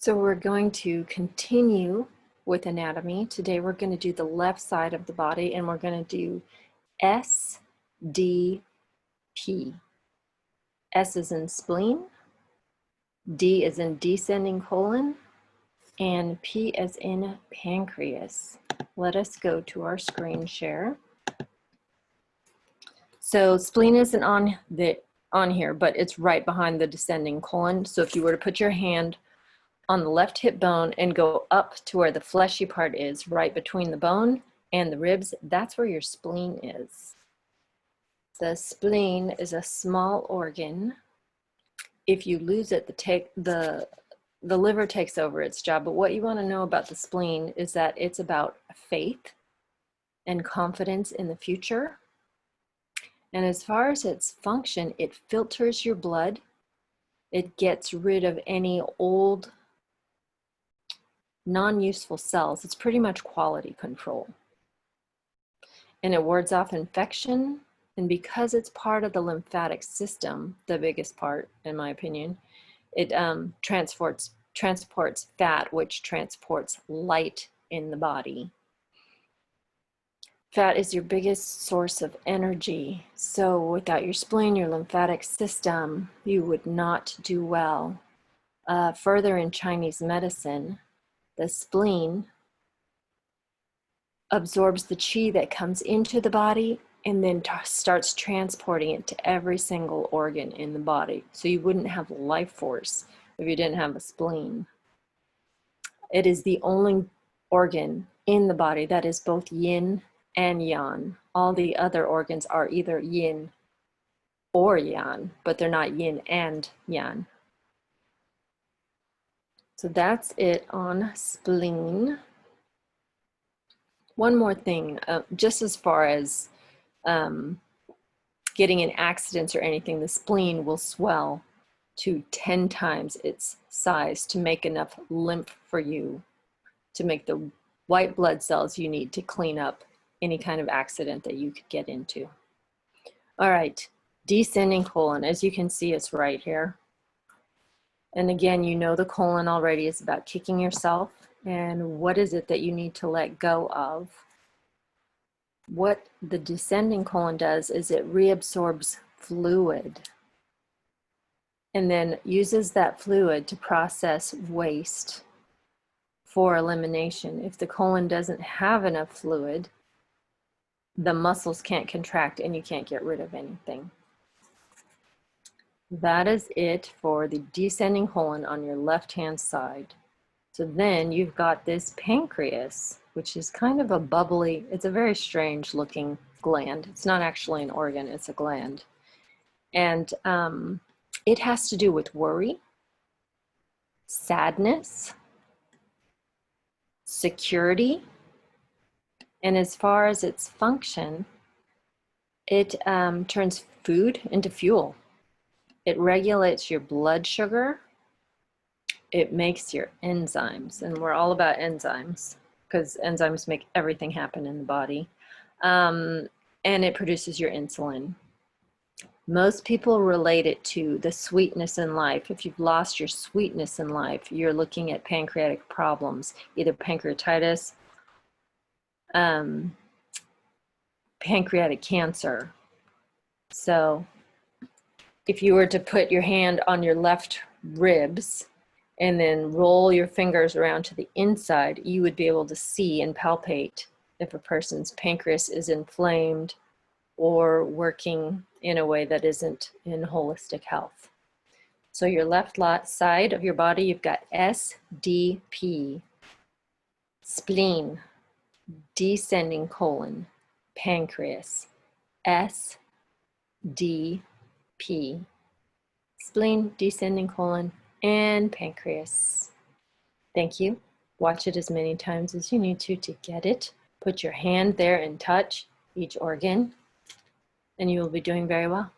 So we're going to continue with anatomy. Today we're going to do the left side of the body, and we're going to do S, D, P. S is in spleen, D is in descending colon, and P is in pancreas. Let us go to our screen share. So spleen isn't on here, but it's right behind the descending colon. So if you were to put your hand on the left hip bone and go up to where the fleshy part is, right between the bone and the ribs, that's where your spleen is. The spleen is a small organ. If you lose it, the liver takes over its job. But what you want to know about the spleen is that it's about faith and confidence in the future. And as far as its function, it filters your blood. It gets rid of any old non-useful cells. It's pretty much quality control. And it wards off infection. And because it's part of the lymphatic system, the biggest part, in my opinion, it transports fat, which transports light in the body. Fat is your biggest source of energy. So without your spleen, your lymphatic system, you would not do well. Further in Chinese medicine, the spleen absorbs the qi that comes into the body and then starts transporting it to every single organ in the body. So you wouldn't have life force if you didn't have a spleen. It is the only organ in the body that is both yin and yang. All the other organs are either yin or yang, but they're not yin and yang. So that's it on spleen. One more thing, just as far as getting in accidents or anything, the spleen will swell to 10 times its size to make enough lymph for you to make the white blood cells you need to clean up any kind of accident that you could get into. All right, descending colon, as you can see, it's right here. And again, you know the colon already is about kicking yourself. And what is it that you need to let go of? What the descending colon does is it reabsorbs fluid and then uses that fluid to process waste for elimination. If the colon doesn't have enough fluid, the muscles can't contract and you can't get rid of anything. That is it for the descending colon on your left-hand side. So then you've got this pancreas, which is kind of a bubbly, it's a very strange looking gland. It's not actually an organ, it's a gland. And it has to do with worry, sadness, security, and as far as its function, it turns food into fuel. It regulates your blood sugar. It makes your enzymes, and we're all about enzymes because enzymes make everything happen in the body. And it produces your insulin. Most people relate it to the sweetness in life. If you've lost your sweetness in life, you're looking at pancreatic problems, either pancreatitis, pancreatic cancer. So if you were to put your hand on your left ribs and then roll your fingers around to the inside, you would be able to see and palpate if a person's pancreas is inflamed or working in a way that isn't in holistic health. So your left side of your body, you've got SDP, spleen, descending colon, pancreas, SDP, spleen, descending colon, and pancreas. Thank you. Watch it as many times as you need to get it. Put your hand there and touch each organ, and you will be doing very well.